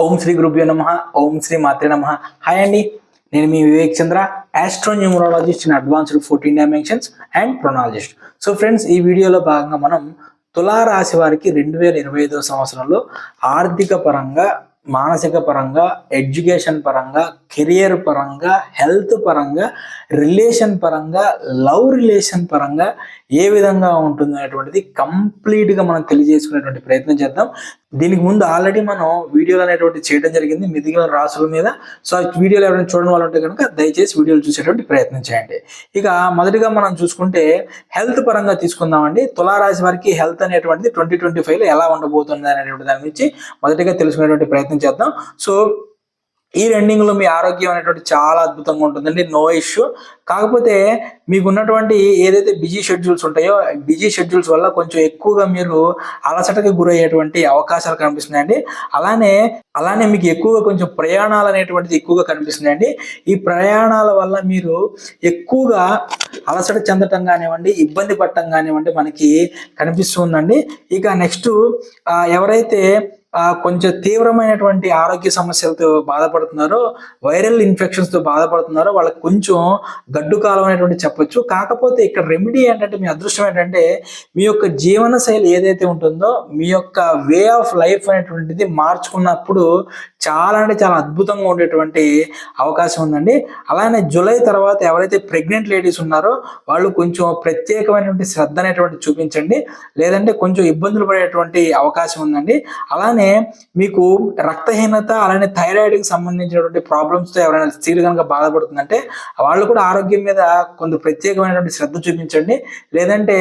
ఓం శ్రీ గురుభ్యో నమః. ఓం శ్రీ మాత్రే నమః. హాయ్ అండి, నేను మీ Vivek Chandra, astronumerologist in advanced 14 dimensions and pronologist. So friends, ఈ వీడియోలో భాగంగా మనం తులారాశి వారికి 2025 సంవత్సరంలో ఆర్థిక పరంగా, మానసిక పరంగా, ఎడ్యుకేషన్ పరంగా, కెరియర్ పరంగా, హెల్త్ పరంగా, రిలేషన్ పరంగా, లవ్ రిలేషన్ పరంగా ఏ విధంగా ఉంటుంది అనేటువంటిది కంప్లీట్గా మనం తెలియజేసుకునేటువంటి ప్రయత్నం చేద్దాం. దీనికి ముందు ఆల్రెడీ మనం వీడియోలు అనేటువంటి చేయడం జరిగింది మిథికల్ రాసుల మీద. సో ఆ వీడియోలు ఎవరైనా చూడడం వాళ్ళు ఉంటే కనుక దయచేసి వీడియోలు చూసేటువంటి ప్రయత్నం చేయండి. ఇక మొదటిగా మనం చూసుకుంటే హెల్త్ పరంగా తీసుకుందామండి. తులారాశి వారికి హెల్త్ అనేటువంటిది 2025లో ఎలా ఉండబోతుంది అనేటువంటి దాని గురించి మొదటిగా తెలుసుకునేటువంటి ప్రయత్నం చేద్దాం. సో ఈ రెండింగ్లో మీ ఆరోగ్యం అనేటువంటి చాలా అద్భుతంగా ఉంటుందండి, నో ఇష్యూ. కాకపోతే మీకు ఉన్నటువంటి ఏదైతే బిజీ షెడ్యూల్స్ ఉంటాయో, బిజీ షెడ్యూల్స్ వల్ల కొంచెం ఎక్కువగా మీరు అలసటకి గురయ్యేటువంటి అవకాశాలు కనిపిస్తున్నాయండి. అలానే మీకు ఎక్కువగా కొంచెం ప్రయాణాలు అనేటువంటిది ఎక్కువగా కనిపిస్తున్నాయండి. ఈ ప్రయాణాల వల్ల మీరు ఎక్కువగా అలసట చెందటం కానివ్వండి, ఇబ్బంది పడటం కానివ్వండి మనకి కనిపిస్తుందండి. ఇక నెక్స్ట్ ఎవరైతే కొంచెం తీవ్రమైనటువంటి ఆరోగ్య సమస్యలతో బాధపడుతున్నారో, వైరల్ ఇన్ఫెక్షన్స్తో బాధపడుతున్నారో వాళ్ళకి కొంచెం గడ్డు కాలం అనేటువంటి చెప్పొచ్చు. కాకపోతే ఇక్కడ రెమెడీ ఏంటంటే, మీ అదృష్టం ఏంటంటే మీ యొక్క జీవన శైలి ఏదైతే ఉంటుందో, మీ యొక్క వే ఆఫ్ లైఫ్ అనేటువంటిది మార్చుకున్నప్పుడు చాలా అంటే చాలా అద్భుతంగా ఉండేటువంటి అవకాశం ఉందండి. అలానే జూలై తర్వాత ఎవరైతే ప్రెగ్నెంట్ లేడీస్ ఉన్నారో వాళ్ళు కొంచెం ప్రత్యేకమైనటువంటి శ్రద్ధ అనేటువంటి చూపించండి, లేదంటే కొంచెం ఇబ్బందులు పడేటువంటి అవకాశం ఉందండి. అలానే మీకు రక్తహీనత, అలానే థైరాయిడ్కి సంబంధించినటువంటి ప్రాబ్లమ్స్తో ఎవరైనా స్త్రీలు కనుక బాధపడుతుందంటే వాళ్ళు కూడా ఆరోగ్యం మీద కొంత ప్రత్యేకమైనటువంటి శ్రద్ధ చూపించండి, లేదంటే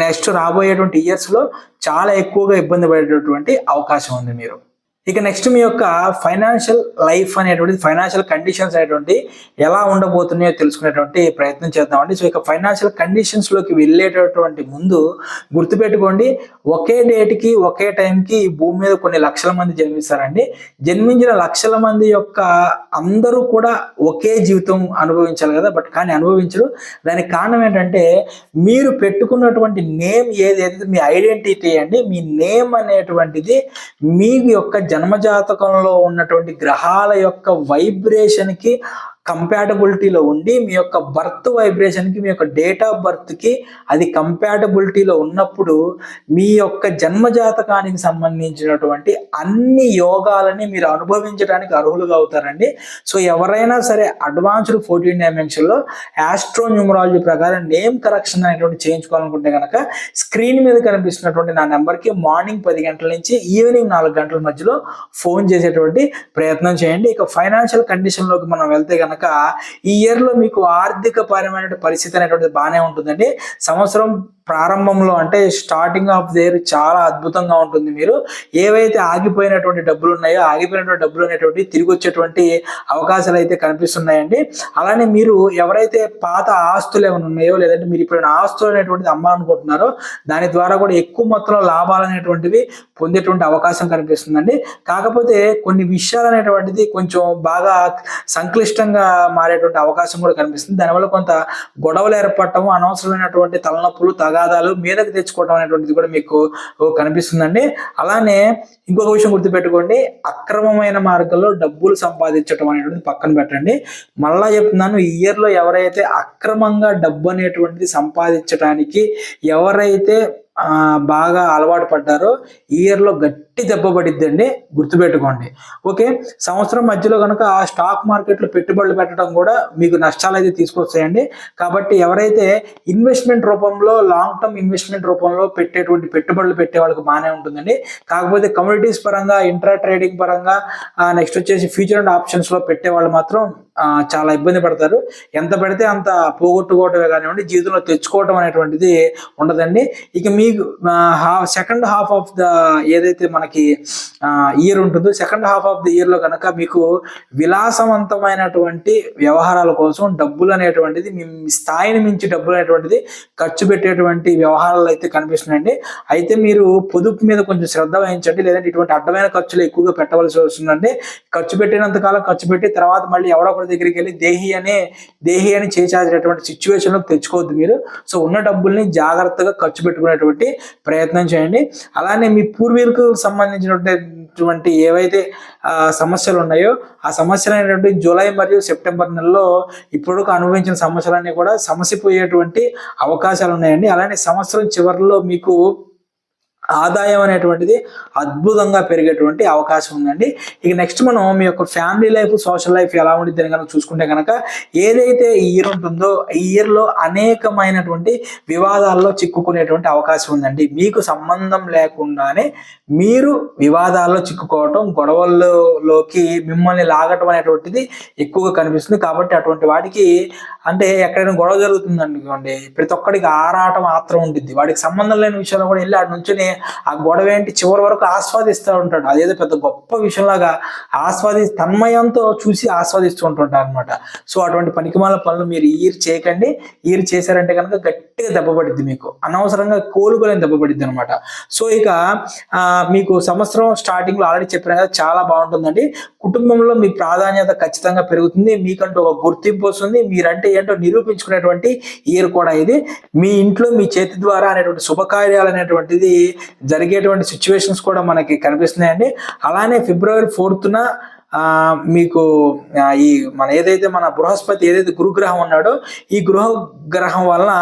నెక్స్ట్ రాబోయేటువంటి ఇయర్స్లో చాలా ఎక్కువగా ఇబ్బంది పడేటటువంటి అవకాశం ఉంది మీరు. ఇక నెక్స్ట్ మీ యొక్క ఫైనాన్షియల్ లైఫ్ అనేటువంటి, ఫైనాన్షియల్ కండిషన్స్ అనేటువంటి ఎలా ఉండబోతున్నాయో తెలుసుకునేటువంటి ప్రయత్నం చేద్దామండి. సో ఇక ఫైనాన్షియల్ కండిషన్స్లోకి వెళ్ళేటటువంటి ముందు గుర్తుపెట్టుకోండి, ఒకే డేట్కి ఒకే టైంకి ఈ భూమి మీద కొన్ని లక్షల మంది జన్మిస్తారండి. జన్మించిన లక్షల మంది యొక్క అందరూ కూడా ఒకే జీవితం అనుభవించాలి కదా, బట్ కానీ అనుభవించరు. దానికి కారణం ఏంటంటే మీరు పెట్టుకున్నటువంటి నేమ్ ఏదైతే మీ ఐడెంటిటీ అండి, మీ నేమ్ అనేటువంటిది మీ యొక్క జన్మజాతకంలో ఉన్నటువంటి గ్రహాల యొక్క వైబ్రేషన్కి కంపాటబిలిటీలో ఉండి, మీ యొక్క బర్త్ వైబ్రేషన్కి, మీ యొక్క డేట్ ఆఫ్ బర్త్కి అది కంపాటబిలిటీలో ఉన్నప్పుడు మీ యొక్క జన్మజాతకానికి సంబంధించినటువంటి అన్ని యోగాలని మీరు అనుభవించడానికి అర్హులుగా అవుతారండి. సో ఎవరైనా సరే అడ్వాన్స్డ్ 14 డైమెన్షన్లో ఆస్ట్రోన్యూమరాలజీ ప్రకారం నేమ్ కరెక్షన్ అనేటువంటి చేయించుకోవాలనుకుంటే కనుక స్క్రీన్ మీద కనిపిస్తున్నటువంటి నా నెంబర్కి మార్నింగ్ 10 గంటల నుంచి ఈవినింగ్ 4 గంటల మధ్యలో ఫోన్ చేసేటువంటి ప్రయత్నం చేయండి. ఇక ఫైనాన్షియల్ కండిషన్లోకి మనం వెళ్తే కనుక ఈ ఇయర్లో మీకు ఆర్థిక పరమైన పరిస్థితి అనేటువంటిది బాగానే ఉంటుందండి. సంవత్సరం ప్రారంభంలో అంటే స్టార్టింగ్ ఆఫ్ ది ఇయర్ చాలా అద్భుతంగా ఉంటుంది. మీరు ఏవైతే ఆగిపోయినటువంటి డబ్బులు ఉన్నాయో, ఆగిపోయినటువంటి డబ్బులు అనేటువంటి తిరిగి వచ్చేటువంటి అవకాశాలు అయితే కనిపిస్తున్నాయండి. అలానే మీరు ఎవరైతే పాత ఆస్తులు ఏమైనా ఉన్నాయో, లేదంటే మీరు ఇప్పుడు ఆస్తులు అనేటువంటిది అమ్మాలనుకుంటున్నారో దాని ద్వారా కూడా ఎక్కువ మొత్తంలో లాభాలు అనేటువంటివి పొందేటువంటి అవకాశం కనిపిస్తుందండి. కాకపోతే కొన్ని విషయాలు అనేటువంటిది కొంచెం బాగా సంక్లిష్టంగా మారేటువంటి అవకాశం కూడా కనిపిస్తుంది. దానివల్ల కొంత గొడవలు ఏర్పడటము, అనవసరమైనటువంటి తలనొప్పులు, తగాదాలు మీదకి తెచ్చుకోవడం అనేటువంటిది కూడా మీకు కనిపిస్తుందండి. అలానే ఇంకొక విషయం గుర్తుపెట్టుకోండి, అక్రమమైన మార్గంలో డబ్బులు సంపాదించడం అనేటువంటిది పక్కన పెట్టండి. మళ్ళా చెప్తున్నాను, ఈ ఇయర్లో ఎవరైతే అక్రమంగా డబ్బు అనేటువంటిది సంపాదించడానికి ఎవరైతే బాగా అలవాటు పడ్డారో ఈ ఇయర్లో గట్టి దెబ్బ పడిద్దండి, గుర్తుపెట్టుకోండి. ఓకే, సంవత్సరం మధ్యలో కనుక ఆ స్టాక్ మార్కెట్లో పెట్టుబడులు పెట్టడం కూడా మీకు నష్టాలు అయితే తీసుకొస్తాయండి. కాబట్టి ఎవరైతే ఇన్వెస్ట్మెంట్ రూపంలో, లాంగ్ టర్మ్ ఇన్వెస్ట్మెంట్ రూపంలో పెట్టేటువంటి పెట్టుబడులు పెట్టే వాళ్ళకి బాగానే ఉంటుందండి. కాకపోతే కమ్యూనిటీస్ పరంగా, ఇంట్రా ట్రేడింగ్ పరంగా, నెక్స్ట్ వచ్చేసి ఫ్యూచర్ అండ్ ఆప్షన్స్లో పెట్టే వాళ్ళు మాత్రం చాలా ఇబ్బంది పడతారు. ఎంత పెడితే అంత పోగొట్టుకోవటమే కానివ్వండి, జీవితంలో తెచ్చుకోవటం అనేటువంటిది ఉండదండి. ఇక మీకు సెకండ్ హాఫ్ ఆఫ్ ద ఏదైతే మనకి ఇయర్ ఉంటుందో, సెకండ్ హాఫ్ ఆఫ్ ద ఇయర్లో కనుక మీకు విలాసవంతమైనటువంటి వ్యవహారాల కోసం డబ్బులు అనేటువంటిది, మీ స్థాయిని మించి డబ్బులు అనేటువంటిది ఖర్చు పెట్టేటువంటి వ్యవహారాలు అయితే కనిపిస్తున్నాయండి. అయితే మీరు పొదుపు మీద కొంచెం శ్రద్ధ వహించండి, లేదంటే ఇటువంటి అడ్డమైన ఖర్చులు ఎక్కువగా పెట్టవలసి వస్తుందండి. ఖర్చు పెట్టినంత కాలం ఖర్చు పెట్టి తర్వాత మళ్ళీ ఎవడో ఒకటి దగ్గరికి వెళ్ళి దేహి అని చేసేటటువంటి సిచ్యువేషన్లో తెచ్చుకోవద్దు మీరు. సో ఉన్న డబ్బుల్ని జాగ్రత్తగా ఖర్చు పెట్టుకునేటువంటి ప్రయత్నం చేయండి. అలానే మీ పూర్వీకులకు సంబంధించినటువంటి అనేటువంటి ఏవైతే సమస్యలు ఉన్నాయో ఆ సమస్యలు అనేటువంటి జూలై మరియు సెప్టెంబర్ నెలలో ఇప్పుడు అనుభవించిన సమస్యలన్నీ కూడా సమసిపోయేటువంటి అవకాశాలు ఉన్నాయండి. అలానే సంవత్సరం చివరిలో మీకు ఆదాయం అనేటువంటిది అద్భుతంగా పెరిగేటువంటి అవకాశం ఉందండి. ఇక నెక్స్ట్ మనం మీ యొక్క ఫ్యామిలీ లైఫ్, సోషల్ లైఫ్ ఎలా ఉండిద్ది అని కనుక చూసుకుంటే కనుక ఏదైతే ఈ ఇయర్ ఉంటుందో ఈ ఇయర్లో అనేకమైనటువంటి వివాదాల్లో చిక్కుకునేటువంటి అవకాశం ఉందండి. మీకు సంబంధం లేకుండానే మీరు వివాదాల్లో చిక్కుకోవటం, గొడవల్లోకి మిమ్మల్ని లాగటం అనేటువంటిది ఎక్కువగా కనిపిస్తుంది. కాబట్టి అటువంటి వాటికి అంటే ఎక్కడైనా గొడవ జరుగుతుంది అనుకోండి, ప్రతి ఒక్కడికి ఆరాటం ఆత్రం ఉంటుంది. వాడికి సంబంధం లేని విషయంలో కూడా వెళ్ళి ఆడి నుంచి ఆ గొడవ ఏంటి చివరి వరకు ఆస్వాదిస్తూ ఉంటాడు. అదేదో పెద్ద గొప్ప విషయంలాగా తన్మయంతో చూసి ఆస్వాదిస్తూ ఉంటుంటారు అనమాట. సో అటువంటి పనికిమాల పనులు మీరు ఇయర్ చేయకండి. ఇయర్ చేశారంటే కనుక గట్టిగా దెబ్బపడిద్ది, మీకు అనవసరంగా కోలుకోలేని దెబ్బపడిద్ది అనమాట. సో ఇక మీకు సంవత్సరం స్టార్టింగ్ లో ఆల్రెడీ చెప్పిన కదా చాలా బాగుంటుందండి. కుటుంబంలో మీ ప్రాధాన్యత ఖచ్చితంగా పెరుగుతుంది. మీకంటూ ఒక గుర్తింపు వస్తుంది. మీరంటే ఏంటో నిరూపించుకునేటువంటి ఇయర్ కూడా ఇది. మీ ఇంట్లో మీ చేతి ద్వారా అనేటువంటి శుభకార్యాలు అనేటువంటిది జరిగేటువంటి సిచ్యువేషన్స్ కూడా మనకి కనిపిస్తున్నాయండి. అలానే ఫిబ్రవరి 4న మీకు ఈ ఏదైతే మన బృహస్పతి ఏదైతే గురుగ్రహం ఉన్నాడో ఈ గ్రహం వలన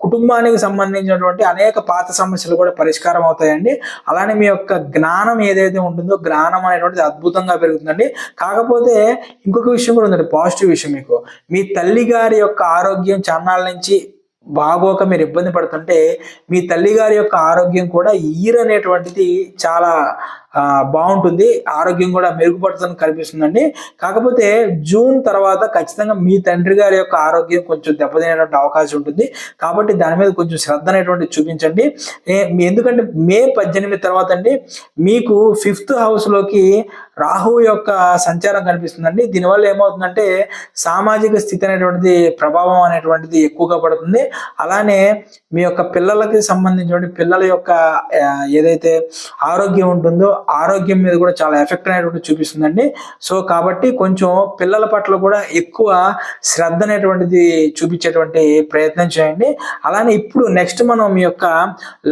కుటుంబానికి సంబంధించినటువంటి అనేక పాత సమస్యలు కూడా పరిష్కారం అవుతాయండి. అలానే మీ యొక్క జ్ఞానం ఏదైతే ఉంటుందో జ్ఞానం అనేటువంటిది అద్భుతంగా పెరుగుతుందండి. కాకపోతే ఇంకొక విషయం కూడా ఉందండి, పాజిటివ్ విషయం. మీకు మీ తల్లి గారి యొక్క ఆరోగ్యం చాన్నాళ్ళ నుంచి బాగోక మీరు ఇబ్బంది పడుతుంటే మీ తల్లిగారి యొక్క ఆరోగ్యం కూడా ఇయర్ అనేటువంటిది చాలా బాగుంటుంది, ఆరోగ్యం కూడా మెరుగుపడుతుందని కనిపిస్తుందండి. కాకపోతే జూన్ తర్వాత ఖచ్చితంగా మీ తండ్రి గారి యొక్క ఆరోగ్యం కొంచెం దెబ్బతినేటువంటి అవకాశం ఉంటుంది. కాబట్టి దాని మీద కొంచెం శ్రద్ధ అనేటువంటి చూపించండి. ఎందుకంటే మే 18 తర్వాత అండి మీకు 5th హౌస్లోకి రాహు యొక్క సంచారం కనిపిస్తుందండి. దీనివల్ల ఏమవుతుందంటే సామాజిక స్థితి అనేటువంటిది ప్రభావం అనేటువంటిది ఎక్కువగా పడుతుంది. అలానే మీ యొక్క పిల్లలకి సంబంధించిన పిల్లల యొక్క ఏదైతే ఆరోగ్యం ఉంటుందో ఆరోగ్యం మీద కూడా చాలా ఎఫెక్ట్ అనేటువంటి చూపిస్తుందండి. సో కాబట్టి కొంచెం పిల్లల పట్ల కూడా ఎక్కువ శ్రద్ధ అనేటువంటిది చూపించేటువంటి ప్రయత్నం చేయండి. అలానే ఇప్పుడు నెక్స్ట్ మనం మీ యొక్క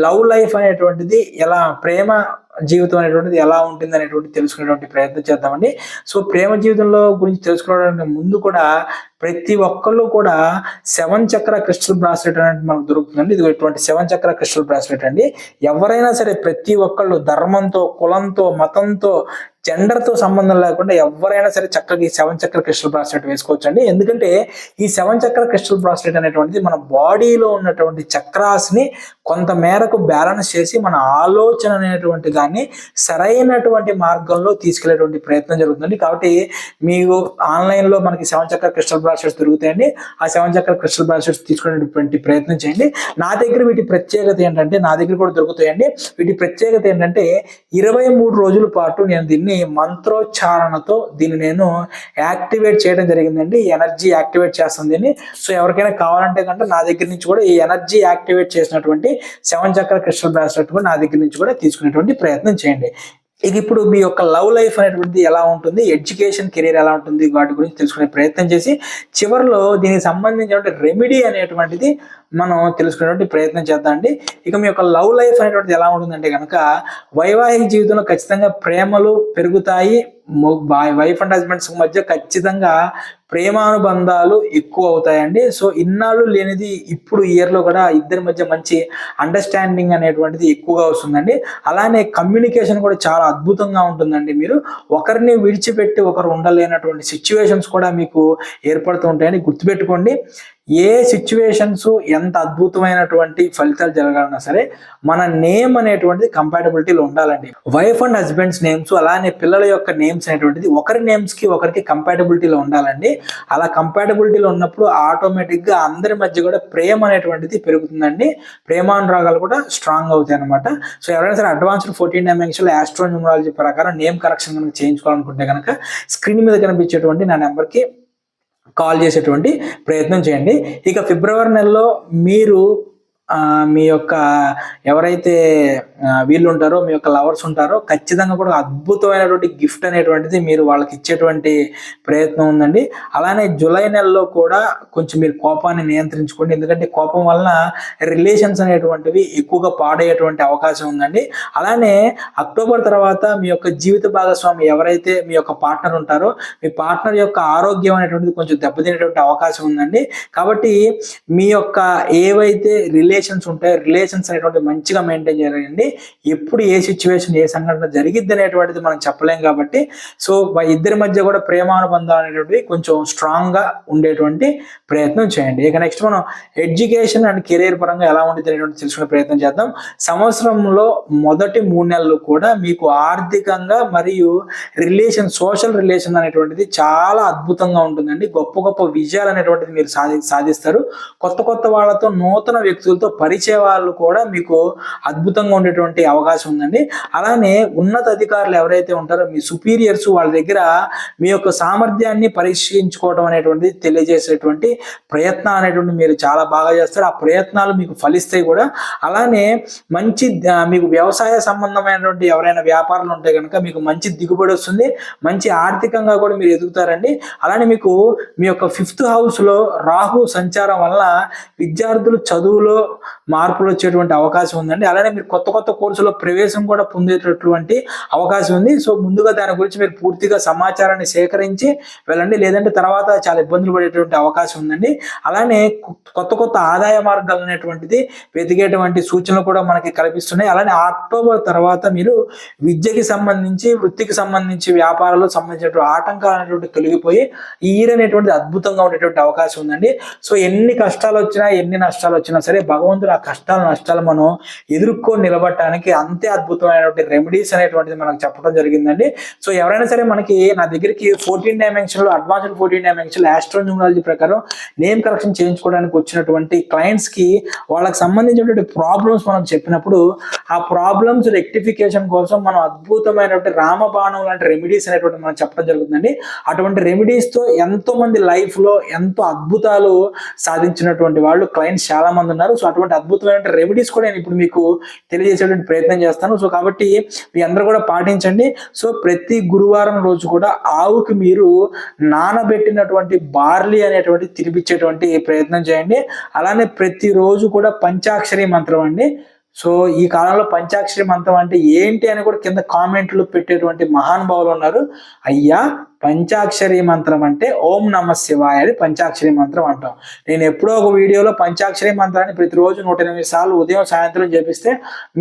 లవ్ లైఫ్ అనేటువంటిది ఎలా, ప్రేమ జీవితం అనేటువంటిది ఎలా ఉంటుంది అనేటువంటి తెలుసుకునేటువంటి ప్రయత్నం చేద్దామండి. సో ప్రేమ జీవితంలో గురించి తెలుసుకోవడానికి ముందు కూడా ప్రతి ఒక్కళ్ళు కూడా 7 చక్ర క్రిస్టల్ బ్రాస్లెట్ అనేది మనకు దొరుకుతుందండి. ఇది ఇటువంటి 7 చక్ర క్రిస్టల్ బ్రాస్లెట్ అండి. ఎవరైనా సరే ప్రతి ఒక్కళ్ళు ధర్మంతో, కులంతో, మతంతో, జెండర్తో సంబంధం లేకుండా ఎవరైనా సరే చక్కగా ఈ 7 చక్ర క్రిస్టల్ బ్రాస్లెట్ వేసుకోవచ్చు అండి. ఎందుకంటే ఈ 7 చక్ర క్రిస్టల్ బ్రాస్లెట్ అనేటువంటిది మన బాడీలో ఉన్నటువంటి చక్రాస్ని కొంత మేరకు బ్యాలెన్స్ చేసి మన ఆలోచన అనేటువంటి దాన్ని సరైనటువంటి మార్గంలో తీసుకెళ్లేటువంటి ప్రయత్నం జరుగుతుంది. కాబట్టి మీకు ఆన్లైన్లో మనకి 7 చక్ర క్రిస్టల్ బ్రాస్లెట్స్ దొరుకుతాయండి. ఆ 7 చక్ర క్రిస్టల్ బ్రాస్లెట్స్ తీసుకునేటువంటి ప్రయత్నం చేయండి. నా దగ్గర వీటి ప్రత్యేకత ఏంటంటే, నా దగ్గర కూడా దొరుకుతాయండి. వీటి ప్రత్యేకత ఏంటంటే 23 రోజుల పాటు నేను దీన్ని మంత్రోచ్చారణతో నేను యాక్టివేట్ చేయడం జరిగిందండి. ఎనర్జీ యాక్టివేట్ చేస్తుంది దీన్ని. సో ఎవరికైనా కావాలంటే కనుక నా దగ్గర నుంచి కూడా ఈ ఎనర్జీ యాక్టివేట్ చేసినటువంటి 7 చక్ర క్రిస్టల్ బ్రాస్లెట్ కూడా నా దగ్గర నుంచి కూడా తీసుకునేటువంటి ప్రయత్నం చేయండి. ఇక ఇప్పుడు మీ యొక్క లవ్ లైఫ్ అనేటువంటిది ఎలా ఉంటుంది, ఎడ్యుకేషన్ కెరీర్ ఎలా ఉంటుంది, వాటి గురించి తెలుసుకునే ప్రయత్నం చేసి చివరిలో దీనికి సంబంధించిన రెమెడీ అనేటువంటిది మనం తెలుసుకునేటువంటి ప్రయత్నం చేద్దాం అండి. ఇక మీ యొక్క లవ్ లైఫ్ అనేటువంటిది ఎలా ఉంటుందంటే కనుక వైవాహిక జీవితంలో ఖచ్చితంగా ప్రేమలు పెరుగుతాయి. వైఫ్ అండ్ హస్బెండ్స్ మధ్య ఖచ్చితంగా ప్రేమానుబంధాలు ఎక్కువ అవుతాయండి. సో ఇన్నాళ్ళు లేనిది ఇప్పుడు ఇయర్లో కూడా ఇద్దరి మధ్య మంచి అండర్స్టాండింగ్ అనేటువంటిది ఎక్కువగా వస్తుందండి. అలానే కమ్యూనికేషన్ కూడా చాలా అద్భుతంగా ఉంటుందండి. మీరు ఒకరిని విడిచిపెట్టి ఒకరు ఉండలేనటువంటి సిచ్యువేషన్స్ కూడా మీకు ఏర్పడుతూ ఉంటాయని గుర్తుపెట్టుకోండి. ఏ సిచ్యువేషన్స్ ఎంత అద్భుతమైనటువంటి ఫలితాలు జరగాలన్నా సరే మన నేమ్ అనేటువంటిది కంపాటబిలిటీలో ఉండాలండి. వైఫ్ అండ్ హస్బెండ్స్ నేమ్స్ అలానే పిల్లల యొక్క నేమ్స్ అనేటువంటిది ఒకరి నేమ్స్కి ఒకరికి కంపాటబిలిటీలో ఉండాలండి. అలా కంపాటబిలిటీలో ఉన్నప్పుడు ఆటోమేటిక్గా అందరి మధ్య కూడా ప్రేమ అనేటువంటిది పెరుగుతుందండి. ప్రేమానురాగాలు కూడా స్ట్రాంగ్ అవుతాయి అనమాట. సో ఎవరైనా సరే అడ్వాన్స్డ్ 14 డైమెన్షనల్ ఆస్ట్రో న్యూమరాలజీ ప్రకారం నేమ్ కరెక్షన్ కనుక చేయించుకోవాలనుకుంటే కనుక స్క్రీన్ మీద కనిపించేటువంటి నా నెంబర్కి కాల్ చేసేటువంటి ప్రయత్నం చేయండి. ఇక ఫిబ్రవరి నెలలో మీరు మీ యొక్క ఎవరైతే వీళ్ళు ఉంటారో మీ యొక్క లవర్స్ ఉంటారో ఖచ్చితంగా కూడా అద్భుతమైనటువంటి గిఫ్ట్ అనేటువంటిది మీరు వాళ్ళకి ఇచ్చేటువంటి ప్రయత్నం ఉందండి. అలానే జూలై నెలలో కూడా కొంచెం మీరు కోపాన్ని నియంత్రించుకోండి, ఎందుకంటే కోపం వలన రిలేషన్స్ అనేటువంటివి ఎక్కువగా పాడయ్యేటువంటి అవకాశం ఉందండి. అలానే అక్టోబర్ తర్వాత మీ యొక్క జీవిత భాగస్వామి ఎవరైతే మీ యొక్క పార్ట్నర్ ఉంటారో మీ పార్ట్నర్ యొక్క ఆరోగ్యం అనేటువంటిది కొంచెం దెబ్బతినేటువంటి అవకాశం ఉందండి. కాబట్టి మీ యొక్క ఏవైతే రిలేషన్స్ ఉంటాయో రిలేషన్స్ అనేటువంటి మంచిగా మెయింటైన్ చేయాలండి. ఎప్పుడు ఏ సిచ్యువేషన్ ఏ సంఘటన జరిగిద్ది అనేటువంటిది మనం చెప్పలేం కాబట్టి సో ఇద్దరి మధ్య కూడా ప్రేమానుబంధాలు అనేటువంటివి కొంచెం స్ట్రాంగ్ గా ఉండేటువంటి ప్రయత్నం చేయండి. ఇక నెక్స్ట్ మనం ఎడ్యుకేషన్ అండ్ కెరీర్ పరంగా ఎలా ఉంటుంది అనేటువంటి తెలుసుకునే ప్రయత్నం చేద్దాం. సంవత్సరంలో మొదటి 3 నెలలు కూడా మీకు ఆర్థికంగా మరియు సోషల్ రిలేషన్ అనేటువంటిది చాలా అద్భుతంగా ఉంటుందండి. గొప్ప గొప్ప విజయాలు అనేటువంటిది మీరు సాధిస్తారు. కొత్త కొత్త వాళ్ళతో నూతన వ్యక్తులతో పరిచయాలు కూడా మీకు అద్భుతంగా ఉండేటువంటి అవకాశం ఉందండి. అలానే ఉన్నత అధికారులు ఎవరైతే ఉంటారో మీ సుపీరియర్స్ వాళ్ళ దగ్గర మీ యొక్క సామర్థ్యాన్ని పరీక్షించుకోవడం అనేటువంటిది తెలియజేసేటువంటి ప్రయత్నం అనేటువంటి మీరు చాలా బాగా చేస్తారు. ఆ ప్రయత్నాలు మీకు ఫలిస్తాయి కూడా. అలానే మంచి మీకు వ్యవసాయ సంబంధమైనటువంటి ఎవరైనా వ్యాపారాలు ఉంటే కనుక మీకు మంచి దిగుబడి వస్తుంది, మంచి ఆర్థికంగా కూడా మీరు ఎదుగుతారండి. అలానే మీకు మీ యొక్క 5th హౌస్ లో రాహు సంచారం వల్ల విద్యార్థులు చదువులో మార్పులు వచ్చేటువంటి అవకాశం ఉందండి. అలానే మీరు కొత్త కొత్త కోర్సులో ప్రవేశం కూడా పొందేటటువంటి అవకాశం ఉంది. సో ముందుగా దాని గురించి మీరు పూర్తిగా సమాచారాన్ని సేకరించి వెళ్ళండి, లేదంటే తర్వాత చాలా ఇబ్బందులు పడేటువంటి అవకాశం ఉందండి. అలానే కొత్త కొత్త ఆదాయ మార్గాలు అనేటువంటిది వెతికేటువంటి సూచనలు కూడా మనకి కల్పిస్తున్నాయి. అలానే అక్టోబర్ తర్వాత మీరు విద్యకి సంబంధించి వృత్తికి సంబంధించి వ్యాపారాలకు సంబంధించినటువంటి ఆటంకాలు అనేటువంటి తొలగిపోయి ఈ ఇయర్ అనేటువంటిది అద్భుతంగా ఉండేటువంటి అవకాశం ఉందండి. సో ఎన్ని కష్టాలు వచ్చినా ఎన్ని నష్టాలు వచ్చినా సరే భగవంతుడు ఆ కష్టాలు నష్టాలు మనం ఎదుర్కొని నిలబడటానికి అంతే అద్భుతమైనటువంటి రెమెడీస్ అనేటువంటిది మనకు చెప్పడం జరిగిందండి. సో ఎవరైనా సరే మనకి నా దగ్గరికి 14 డైమెన్షన్లో అడ్వాన్స్డ్ 14 డైమెన్షన్ ఆస్ట్రోన్యూమరాలజీ ప్రకారం నేమ్ కరెక్షన్ చేయించుకోవడానికి వచ్చినటువంటి క్లయింట్స్ కి వాళ్ళకి సంబంధించినటువంటి ప్రాబ్లమ్స్ మనం చెప్పినప్పుడు ఆ ప్రాబ్లమ్స్ రెక్టిఫికేషన్ కోసం మనం అద్భుతమైనటువంటి రామబాణం లాంటి రెమెడీస్ అనేటువంటి మనం చెప్పడం జరుగుతుందండి. అటువంటి రెమెడీస్ తో ఎంతో మంది లైఫ్ లో ఎంతో అద్భుతాలు సాధించినటువంటి వాళ్ళు క్లయింట్స్ చాలా మంది ఉన్నారు. సో అటువంటి అద్భుతమైన రెమెడీస్ కూడా నేను ఇప్పుడు మీకు తెలియజేసేటువంటి ప్రయత్నం చేస్తాను. సో కాబట్టి మీ అందరూ కూడా పాటించండి. సో ప్రతి గురువారం రోజు కూడా ఆవుకి మీరు నానబెట్టినటువంటి బార్లీ అనేటువంటి తినిపించేటువంటి ప్రయత్నం చేయండి. అలానే ప్రతిరోజు కూడా పంచాక్షరి మంత్రం అండి. సో ఈ కాలంలో పంచాక్షరి మంత్రం అంటే ఏంటి అని కూడా కింద కామెంట్లు పెట్టేటువంటి మహానుభావులు ఉన్నారు. అయ్యా పంచాక్షరి మంత్రం అంటే ఓం నమ శివాయ అని పంచాక్షరి మంత్రం అంటాం. నేను ఎప్పుడో ఒక వీడియోలో పంచాక్షరి మంత్రాన్ని ప్రతిరోజు 108 సార్లు ఉదయం సాయంత్రం చేపిస్తే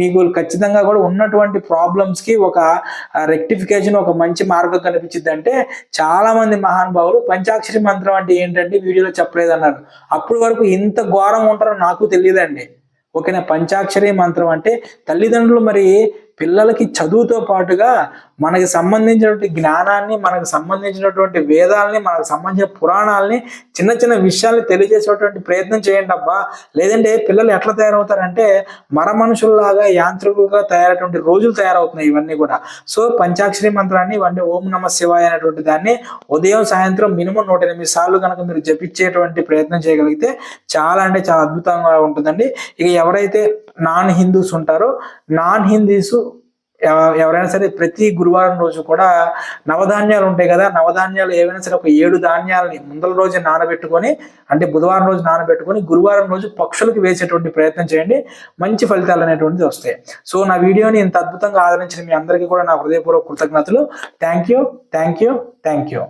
మీకు ఖచ్చితంగా కూడా ఉన్నటువంటి ప్రాబ్లమ్స్ కి ఒక రెక్టిఫికేషన్ ఒక మంచి మార్గం కనిపించింది. అంటే చాలా మంది మహానుభావులు పంచాక్షరి మంత్రం అంటే ఏంటంటే వీడియోలో చెప్పలేదన్నారు. అప్పటి వరకు ఇంత ఘోరం ఉంటారో నాకు తెలియదండి. ఓకేనా, పంచాక్షరి మంత్రం అంటే తల్లిదండ్రులు మరి పిల్లలకి చదువుతో పాటుగా మనకి సంబంధించినటువంటి జ్ఞానాన్ని, మనకు సంబంధించినటువంటి వేదాలని, మనకు సంబంధించిన పురాణాలని, చిన్న చిన్న విషయాల్ని తెలియజేసేటువంటి ప్రయత్నం చేయండి అబ్బా. లేదంటే పిల్లలు ఎట్లా తయారవుతారంటే మర మనుషుల్లాగా యాంత్రికులుగా తయారైనటువంటి రోజులు తయారవుతున్నాయి ఇవన్నీ కూడా. సో పంచాక్షరి మంత్రాన్ని ఇవన్నీ ఓం నమ శివాయ అనేటువంటి దాన్ని ఉదయం సాయంత్రం మినిమం 108 సార్లు కనుక మీరు జపించేటువంటి ప్రయత్నం చేయగలిగితే చాలా అంటే చాలా అద్భుతంగా ఉంటుందండి. ఇక ఎవరైతే నాన్ హిందూస్ ఉంటారో నాన్ హిందూస్ ఎవరైనా సరే ప్రతి గురువారం రోజు కూడా నవధాన్యాలు ఉంటాయి కదా, నవధాన్యాలు ఏవైనా సరే ఒక 7 ధాన్యాలని ముందల రోజు నానబెట్టుకొని, అంటే బుధవారం రోజు నానబెట్టుకొని గురువారం రోజు పక్షులకు వేసేటువంటి ప్రయత్నం చేయండి. మంచి ఫలితాలు అనేటువంటిది వస్తాయి. సో నా వీడియోని ఇంత అద్భుతంగా ఆదరించిన మీ అందరికీ కూడా నా హృదయపూర్వక కృతజ్ఞతలు. Thank you.